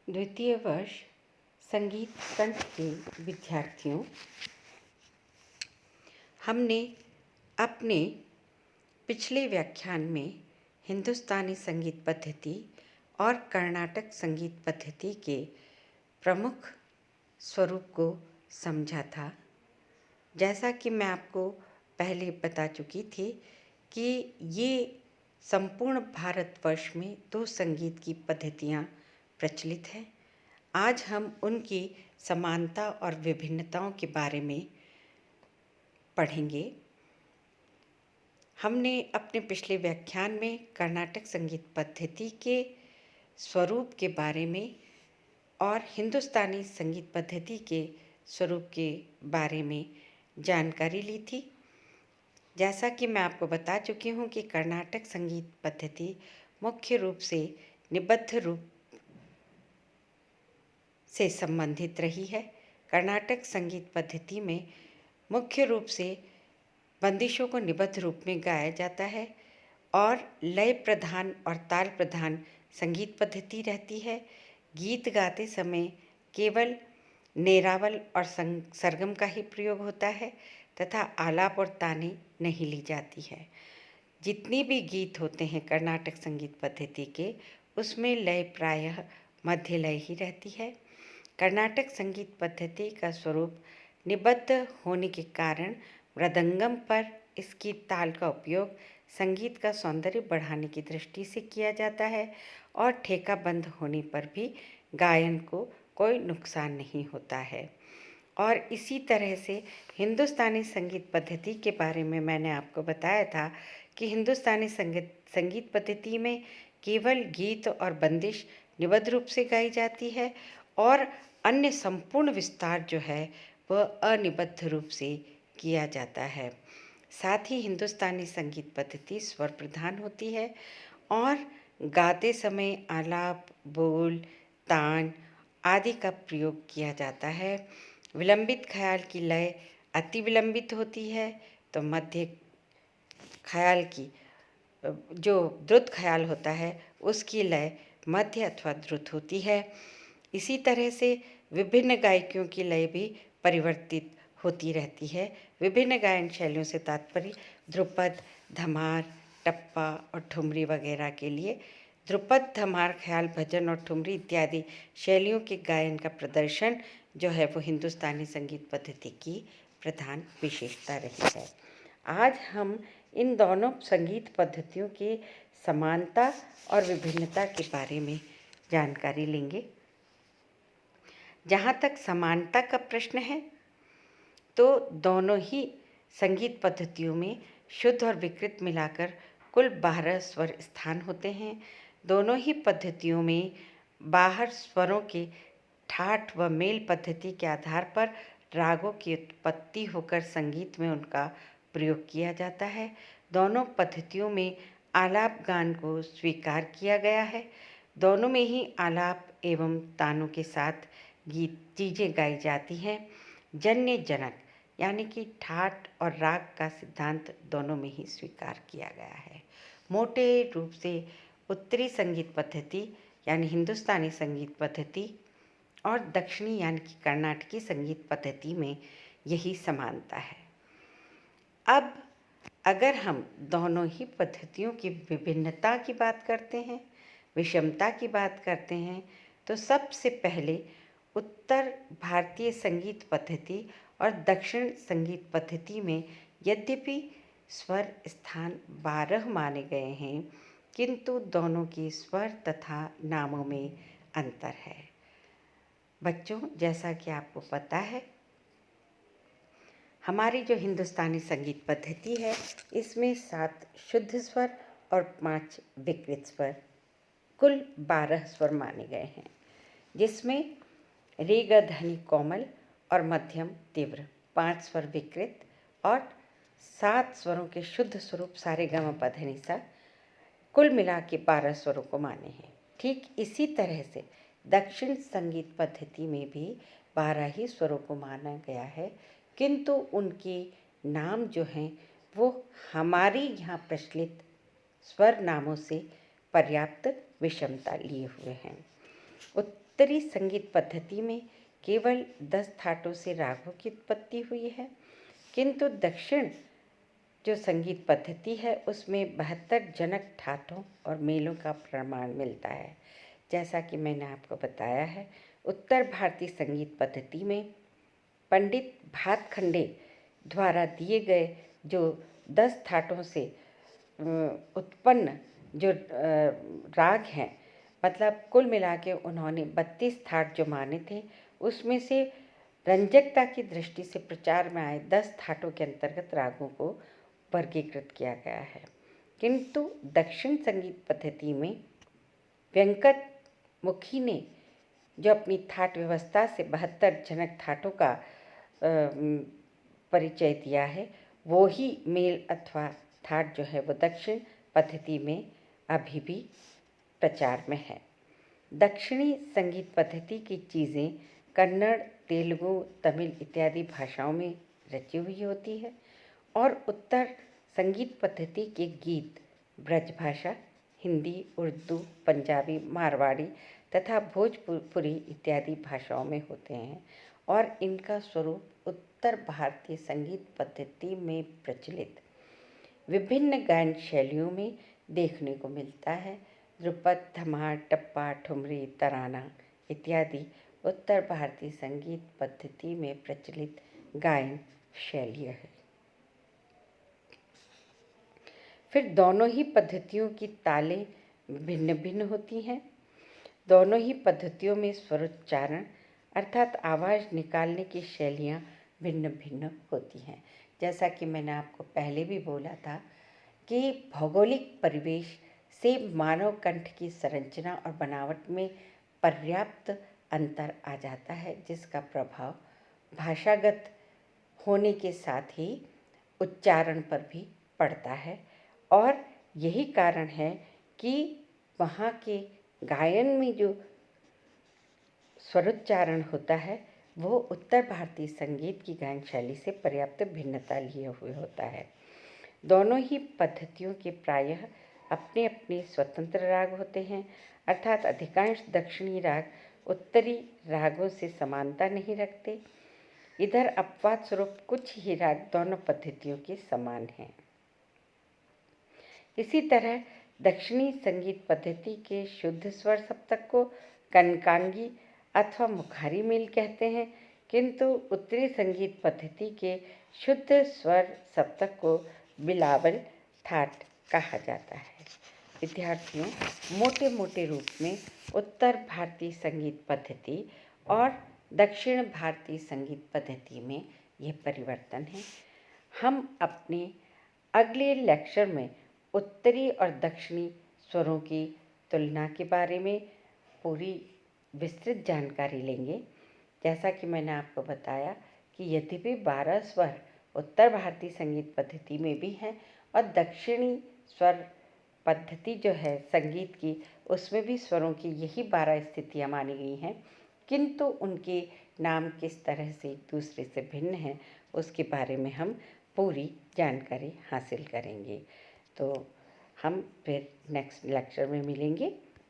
द्वितीय वर्ष संगीत कंठ के विद्यार्थियों, हमने अपने पिछले व्याख्यान में हिंदुस्तानी संगीत पद्धति और कर्नाटक संगीत पद्धति के प्रमुख स्वरूप को समझा था। जैसा कि मैं आपको पहले बता चुकी थी कि ये संपूर्ण भारतवर्ष में दो संगीत की पद्धतियाँ प्रचलित हैं। आज हम उनकी समानता और विभिन्नताओं के बारे में पढ़ेंगे। हमने अपने पिछले व्याख्यान में कर्नाटक संगीत पद्धति के स्वरूप के बारे में और हिंदुस्तानी संगीत पद्धति के स्वरूप के बारे में जानकारी ली थी। जैसा कि मैं आपको बता चुकी हूँ कि कर्नाटक संगीत पद्धति मुख्य रूप से निबद्ध रूप से संबंधित रही है। कर्नाटक संगीत पद्धति में मुख्य रूप से बंदिशों को निबद्ध रूप में गाया जाता है और लय प्रधान और ताल प्रधान संगीत पद्धति रहती है। गीत गाते समय केवल नेरावल और सरगम का ही प्रयोग होता है तथा आलाप और ताने नहीं ली जाती है। जितनी भी गीत होते हैं कर्नाटक संगीत पद्धति के, उसमें लय प्रायः मध्य लय ही रहती है। कर्नाटक संगीत पद्धति का स्वरूप निबद्ध होने के कारण मृदंगम पर इसकी ताल का उपयोग संगीत का सौंदर्य बढ़ाने की दृष्टि से किया जाता है और ठेका बंद होने पर भी गायन को कोई नुकसान नहीं होता है। और इसी तरह से हिंदुस्तानी संगीत पद्धति के बारे में मैंने आपको बताया था कि हिंदुस्तानी संगीत पद्धति में केवल गीत और बंदिश निबद्ध रूप से गाई जाती है और अन्य संपूर्ण विस्तार जो है वह अनिबद्ध रूप से किया जाता है। साथ ही हिंदुस्तानी संगीत पद्धति स्वर प्रधान होती है और गाते समय आलाप, बोल, तान आदि का प्रयोग किया जाता है। विलंबित ख्याल की लय अति विलंबित होती है तो मध्य ख्याल की जो द्रुत ख्याल होता है उसकी लय मध्य अथवा द्रुत होती है। इसी तरह से विभिन्न गायकियों की लय भी परिवर्तित होती रहती है। विभिन्न गायन शैलियों से तात्पर्य ध्रुपद, धमार, टप्पा और ठुमरी वगैरह के लिए ध्रुपद, धमार, ख्याल, भजन और ठुमरी इत्यादि शैलियों के गायन का प्रदर्शन जो है वो हिंदुस्तानी संगीत पद्धति की प्रधान विशेषता रही है। आज हम इन दोनों संगीत पद्धतियों की समानता और विभिन्नता के बारे में जानकारी लेंगे। जहाँ तक समानता का प्रश्न है तो दोनों ही संगीत पद्धतियों में शुद्ध और विकृत मिलाकर कुल 12 स्वर स्थान होते हैं। दोनों ही पद्धतियों में बाहर स्वरों के ठाठ व मेल पद्धति के आधार पर रागों की उत्पत्ति होकर संगीत में उनका प्रयोग किया जाता है। दोनों पद्धतियों में आलाप गान को स्वीकार किया गया है। दोनों में ही आलाप एवं तानों के साथ गीत चीज़ें गाई जाती हैं। जन्य जनक यानी कि ठाट और राग का सिद्धांत दोनों में ही स्वीकार किया गया है। मोटे रूप से उत्तरी संगीत पद्धति यानी हिंदुस्तानी संगीत पद्धति और दक्षिणी यानी कि कर्नाटकी संगीत पद्धति में यही समानता है। अब अगर हम दोनों ही पद्धतियों की विभिन्नता की बात करते हैं, विषमता की बात करते हैं, तो सबसे पहले उत्तर भारतीय संगीत पद्धति और दक्षिण संगीत पद्धति में यद्यपि स्वर स्थान 12 माने गए हैं, किंतु दोनों के स्वर तथा नामों में अंतर है। बच्चों, जैसा कि आपको पता है, हमारी जो हिंदुस्तानी संगीत पद्धति है इसमें 7 शुद्ध स्वर और 5 विकृत स्वर, कुल 12 स्वर माने गए हैं, जिसमें रे ग धनी कोमल और मध्यम तीव्र 5 स्वर विकृत और 7 स्वरों के शुद्ध स्वरूप सारे ग म प ध नि सा, कुल मिला के 12 स्वरों को माने हैं। ठीक इसी तरह से दक्षिण संगीत पद्धति में भी 12 ही स्वरों को माना गया है, किंतु उनके नाम जो हैं वो हमारी यहाँ प्रचलित स्वर नामों से पर्याप्त विषमता लिए हुए हैं। उत्तरी संगीत पद्धति में केवल 10 थाटों से रागों की उत्पत्ति हुई है, किंतु दक्षिण जो संगीत पद्धति है उसमें 72 जनक ठाटों और मेलों का प्रमाण मिलता है। जैसा कि मैंने आपको बताया है, उत्तर भारतीय संगीत पद्धति में पंडित भातखंडे द्वारा दिए गए जो 10 थाटों से उत्पन्न जो राग हैं, मतलब कुल मिला के उन्होंने 32 थाट जो माने थे, उसमें से रंजकता की दृष्टि से प्रचार में आए 10 थाटों के अंतर्गत रागों को वर्गीकृत किया गया है। किंतु दक्षिण संगीत पद्धति में वेंकट मुखी ने जो अपनी थाट व्यवस्था से 72 जनक थाटों का परिचय दिया है, वो ही मेल अथवा थाट जो है वो दक्षिण पद्धति में अभी भी प्रचार में है। दक्षिणी संगीत पद्धति की चीज़ें कन्नड़, तेलुगु, तमिल इत्यादि भाषाओं में रची हुई होती है और उत्तर संगीत पद्धति के गीत ब्रजभाषा, हिंदी, उर्दू, पंजाबी, मारवाड़ी तथा भोजपुरी इत्यादि भाषाओं में होते हैं और इनका स्वरूप उत्तर भारतीय संगीत पद्धति में प्रचलित विभिन्न गायन शैलियों में देखने को मिलता है। ध्रुपद, धमार, टप्पा, ठुमरी, तराना इत्यादि उत्तर भारतीय संगीत पद्धति में प्रचलित गायन शैलियाँ हैं। फिर दोनों ही पद्धतियों की तालें भिन्न भिन्न होती हैं। दोनों ही पद्धतियों में स्वरोच्चारण अर्थात आवाज़ निकालने की शैलियाँ भिन्न भिन्न होती हैं। जैसा कि मैंने आपको पहले भी बोला था कि भौगोलिक परिवेश से मानव कंठ की संरचना और बनावट में पर्याप्त अंतर आ जाता है, जिसका प्रभाव भाषागत होने के साथ ही उच्चारण पर भी पड़ता है और यही कारण है कि वहाँ के गायन में जो स्वरोच्चारण होता है वो उत्तर भारतीय संगीत की गायन शैली से पर्याप्त भिन्नता लिए हुए होता है। दोनों ही पद्धतियों के प्रायः अपने अपने स्वतंत्र राग होते हैं, अर्थात अधिकांश दक्षिणी राग उत्तरी रागों से समानता नहीं रखते। इधर अपवाद स्वरूप कुछ ही राग दोनों पद्धतियों के समान हैं। इसी तरह दक्षिणी संगीत पद्धति के शुद्ध स्वर सप्तक को कनकांगी अथवा मुखारी मेल कहते हैं, किंतु उत्तरी संगीत पद्धति के शुद्ध स्वर सप्तक को बिलावल थाट कहा जाता है। विद्यार्थियों, मोटे मोटे रूप में उत्तर भारतीय संगीत पद्धति और दक्षिण भारतीय संगीत पद्धति में ये परिवर्तन है। हम अपने अगले लेक्चर में उत्तरी और दक्षिणी स्वरों की तुलना के बारे में पूरी विस्तृत जानकारी लेंगे। जैसा कि मैंने आपको बताया कि यद्यपि 12 स्वर उत्तर भारतीय संगीत पद्धति में भी हैं और दक्षिणी स्वर पद्धति जो है संगीत की, उसमें भी स्वरों की यही 12 स्थितियाँ मानी गई हैं, किंतु उनके नाम किस तरह से दूसरे से भिन्न हैं उसके बारे में हम पूरी जानकारी हासिल करेंगे। तो हम फिर नेक्स्ट लेक्चर में मिलेंगे।